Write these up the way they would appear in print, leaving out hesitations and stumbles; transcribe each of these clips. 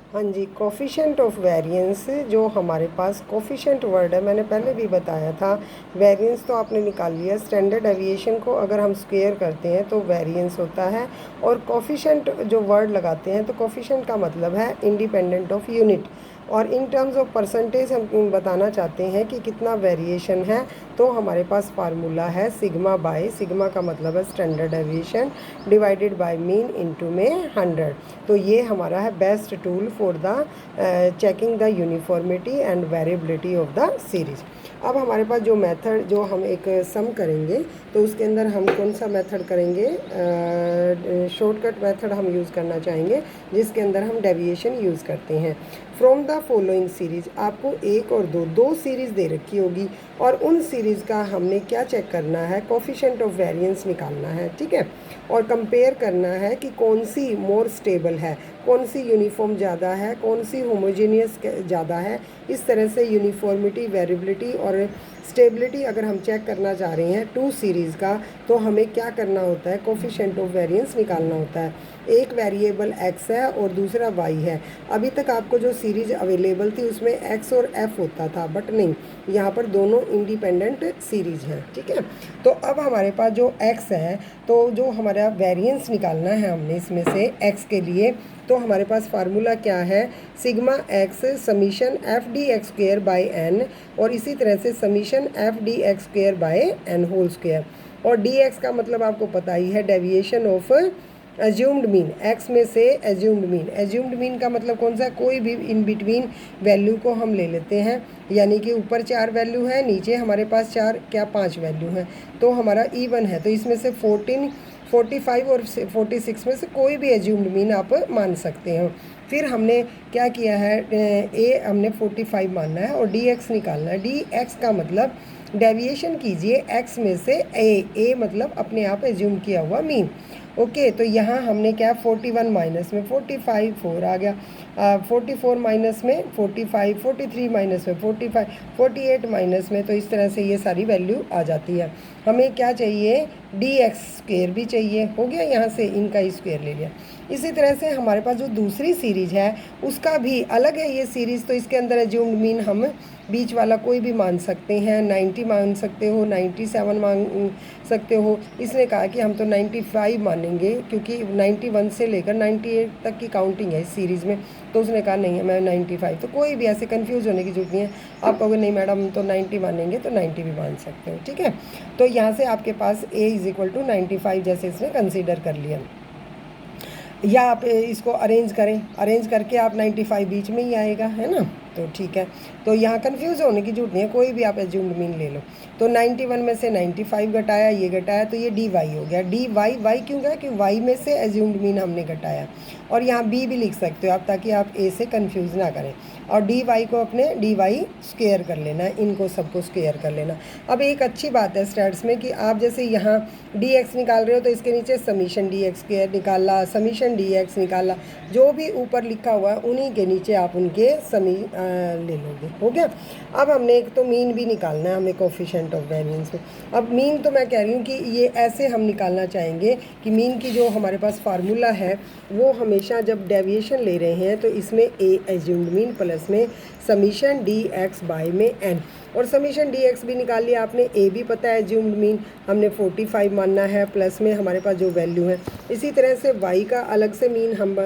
हाँ जी, coefficient of variance जो हमारे पास कोफिशिएंट वर्ड है, मैंने पहले भी बताया था। वेरिएंस तो आपने निकाल लिया। स्टैंडर्ड डेविएशन को अगर हम स्क्वायर करते हैं तो वेरिएंस होता है, और कोफिशिएंट जो वर्ड लगाते हैं तो कोफिशिएंट का मतलब है इंडिपेंडेंट ऑफ यूनिट। और इन टर्म्स ऑफ परसेंटेज हम बताना चाहते हैं कि कितना वेरिएशन है, तो हमारे पास फार्मूला है सिग्मा बाय, सिग्मा का मतलब है standard deviation, divided by mean into में 100। तो ये हमारा है best tool for the checking the uniformity and variability of the series. अब हमारे पास जो मेथड, जो हम एक सम करेंगे तो उसके अंदर हम कौन सा मेथड करेंगे, शॉर्टकट मेथड हम यूज़ करना चाहेंगे, जिसके अंदर हम डेविएशन यूज़ करते हैं। फ्रॉम द फॉलोइंग सीरीज, आपको एक और दो सीरीज़ दे रखी होगी, और उन सीरीज़ का हमने क्या चेक करना है, कोफिशिएंट ऑफ वेरिएंस निकालना है, ठीक है। और कंपेयर करना है कि कौन सी मोर स्टेबल है, कौन सी यूनिफॉर्म ज़्यादा है, कौन सी होमोजीनियस ज़्यादा है। इस तरह से यूनिफॉर्मिटी, वेरिएबिलिटी और स्टेबिलिटी अगर हम चेक करना चाह रहे हैं टू सीरीज़ का, तो हमें क्या करना होता है, कोफिशिएंट ऑफ वेरिएंस निकालना होता है। एक वेरिएबल x है और दूसरा y है। अभी तक आपको जो सीरीज अवेलेबल थी उसमें x और f होता था, बट नहीं, यहाँ पर दोनों इंडिपेंडेंट सीरीज हैं, ठीक है। तो अब हमारे पास जो x है, तो जो हमारा वेरिएंस निकालना है हमने इसमें से x के लिए, तो हमारे पास फार्मूला क्या है, sigma x summation F D X square by N, और इसी तरह से summation F D X square by N whole square. और डी एक्स का मतलब आपको पता ही है, deviation of assumed mean, x में से एज्यूम्ड मीन। एज्यूम्ड मीन का मतलब कौन सा, कोई भी इन बिटवीन वैल्यू को हम ले लेते हैं, यानी कि ऊपर 4 वैल्यू है, नीचे हमारे पास 5 वैल्यू हैं, तो हमारा इवन है। तो इसमें से 14, 45 और 46 में से कोई भी एज्यूम्ड मीन आप मान सकते हो। फिर हमने क्या किया है, ए हमने 45 मानना है और डी एक्स निकालना है। डी एक्स का मतलब डेविएशन कीजिए x में से ए मतलब अपने आप एज्यूम किया हुआ मीन। ओके, तो यहाँ हमने क्या, 41 माइनस में 45, 4 आ गया, 44 माइनस में 45, 43 माइनस में 45, 48 माइनस में, तो इस तरह से ये सारी वैल्यू आ जाती है। हमें क्या चाहिए, डी एक्स स्क्वेयर भी चाहिए, हो गया, यहाँ से इनका स्क्वेयर ले लिया। इसी तरह से हमारे पास जो दूसरी सीरीज है उसका भी अलग है ये सीरीज़, तो इसके अंदर एज्यूम्ड मीन हम बीच वाला कोई भी मान सकते हैं, 90 मान सकते हो, 97 मान सकते हो। इसने कहा कि हम तो 95 मानेंगे, क्योंकि 91 से लेकर 98 तक की काउंटिंग है इस सीरीज़ में, तो उसने कहा नहीं है मैं 95। तो कोई भी ऐसे कंफ्यूज होने की जरूरत नहीं है, आप कहोगे नहीं मैडम हम तो 90 मानेंगे, तो 90 भी मान सकते हो, ठीक है। तो यहाँ से आपके पास a = 95 जैसे इसने कंसिडर कर लिया, या आप इसको अरेंज करें, अरेंज करके आप 95 बीच में ही आएगा, है ना, तो ठीक है। तो यहाँ कंफ्यूज होने की जरूरत नहीं है, कोई भी आप एज्यूम्ड मीन ले लो। तो 91 में से 95 घटाया, ये घटाया, तो ये डी वाई हो गया। डी वाई, वाई क्यों गया, कि वाई में से एज्यूम्ड मीन हमने घटाया। और यहाँ बी भी लिख सकते हो आप, ताकि आप ए से कंफ्यूज ना करें। और डी वाई को अपने डी वाई स्क्वेयर कर लेना है, इनको सबको स्क्वेयर कर लेना। अब एक अच्छी बात है स्टैट्स में कि आप जैसे यहाँ डी एक्स निकाल रहे हो, तो इसके नीचे समीशन डी एक्स स्क्वेयर निकाला, समीशन डी एक्स निकाला, जो भी ऊपर लिखा हुआ है उन्हीं के नीचे आप उनके समी ले लोगे, हो गया। अब हमने एक तो मीन भी निकालना है हमें कोफिशिएंट ऑफ वेरिएंस में। अब मीन तो मैं कह रही हूँ कि ये ऐसे हम निकालना चाहेंगे कि मीन की जो हमारे पास फार्मूला है वो हमेशा जब डेविएशन ले रहे हैं तो इसमें ए एज्यूम्ड मीन प्लस में समीशन डी एक्स बाई में एन, और समीशन डी एक्स भी निकाल लिया आपने, ए भी पता है एज्यूम्ड मीन हमने 45 मानना है, प्लस में हमारे पास जो वैल्यू है। इसी तरह से वाई का अलग से मीन हम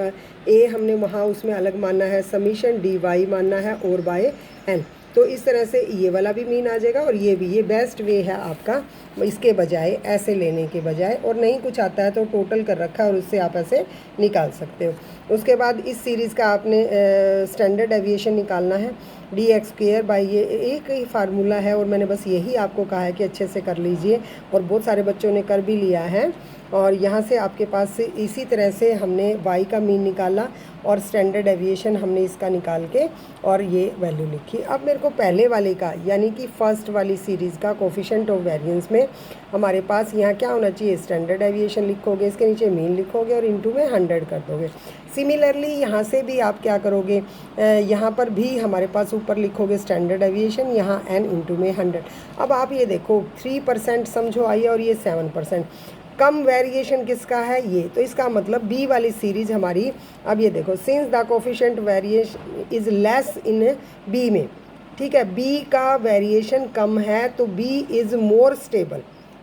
ए हमने वहाँ उसमें अलग मानना है, समीशन डी वाई मानना है और बाय एन। तो इस तरह से ये वाला भी मीन आ जाएगा और ये भी, ये बेस्ट वे है आपका इसके बजाय, ऐसे लेने के बजाय। और नहीं कुछ आता है तो टोटल कर रखा है और उससे आप ऐसे निकाल सकते हो। उसके बाद इस सीरीज़ का आपने स्टैंडर्ड डेविएशन निकालना है, डी एक्स स्क्वेयर बाई, ये एक ही फार्मूला है और मैंने बस यही आपको कहा है कि अच्छे से कर लीजिए, और बहुत सारे बच्चों ने कर भी लिया है। और यहाँ से आपके पास से इसी तरह से हमने y का मीन निकाला और स्टैंडर्ड डेविएशन हमने इसका निकाल के और ये वैल्यू लिखी। अब मेरे को पहले वाले का, यानी कि फर्स्ट वाली सीरीज़ का कोफिशिएंट ऑफ वेरिएंस में हमारे पास यहाँ क्या होना चाहिए, स्टैंडर्ड डेविएशन लिखोगे, इसके नीचे मीन लिखोगे और इनटू में 100 कर दोगे। सिमिलरली यहाँ से भी आप क्या करोगे, यहाँ पर भी हमारे पास ऊपर लिखोगे स्टैंडर्ड डेविएशन, यहाँ n इनटू में 100। अब आप ये देखो 3% समझो आई और ये 7%। कम वेरिएशन किसका है, ये। तो इसका मतलब बी वाली सीरीज हमारी, अब ये देखो, since the coefficient variation is less in B में, ठीक है, बी का वेरिएशन कम है तो B is more stable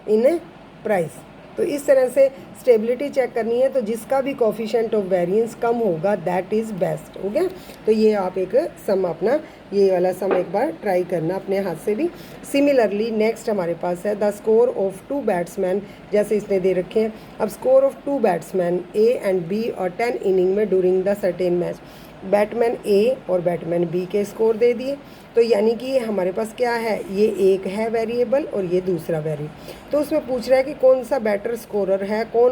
in price. तो इस तरह से स्टेबिलिटी चेक करनी है, तो जिसका भी कोफिशिएंट ऑफ वेरिएंस कम होगा दैट इज़ बेस्ट, हो गया। तो ये आप एक सम अपना ये वाला सम एक बार ट्राई करना अपने हाथ से भी। सिमिलरली नेक्स्ट हमारे पास है द स्कोर ऑफ 2 बैट्समैन, जैसे इसने दे रखे हैं। अब score of 2 batsman A and B और 10 इनिंग में during the certain match, batman A और बैटमैन बी के स्कोर दे दिए। तो यानी कि हमारे पास क्या है, ये एक है वेरिएबल और ये दूसरा वेरिएबल। तो उसमें पूछ रहा है कि कौन सा बेटर स्कोरर है, कौन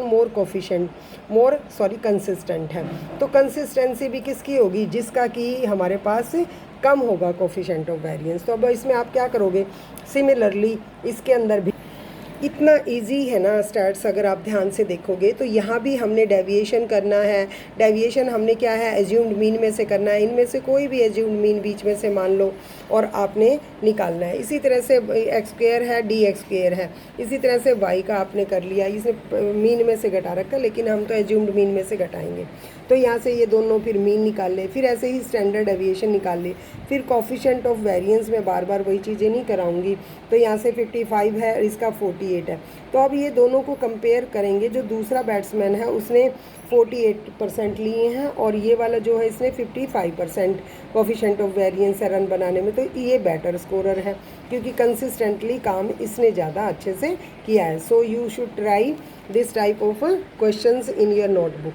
कंसिस्टेंट है। तो कंसिस्टेंसी भी किसकी होगी, जिसका कि हमारे पास कम होगा कोफिशिएंट ऑफ वेरिएंस। तो अब इसमें आप क्या करोगे, सिमिलरली इसके अंदर भी इतना इजी है ना स्टैट्स, अगर आप ध्यान से देखोगे तो यहाँ भी हमने डेविएशन करना है। डेविएशन हमने क्या है, एज्यूम्ड मीन में से करना है। इनमें से कोई भी एज्यूम्ड मीन बीच में से मान लो और आपने निकालना है। इसी तरह से एक्स स्क्वायर है, डी एक्स स्क्वायर है, इसी तरह से वाई का आपने कर लिया। इसने मीन में से घटा रखा, लेकिन हम तो एज्यूम्ड मीन में से घटाएंगे। तो यहाँ से ये दोनों फिर मीन निकाल ले, फिर ऐसे ही स्टैंडर्ड डेविएशन निकाल ले, फिर कोफिशिएंट ऑफ वेरिएंस में बार बार वही चीज़ें नहीं कराऊंगी। तो यहाँ से 55 है, इसका 48 है। तो अब ये दोनों को कंपेयर करेंगे। जो दूसरा बैट्समैन है उसने 48% लिए हैं और ये वाला जो है इसने 55% कोफिशिएंट ऑफ वेरिएंस है रन बनाने में। तो ये बेटर स्कोरर है क्योंकि कंसिस्टेंटली काम इसने ज़्यादा अच्छे से किया है। So you should try this type of questions in your notebook.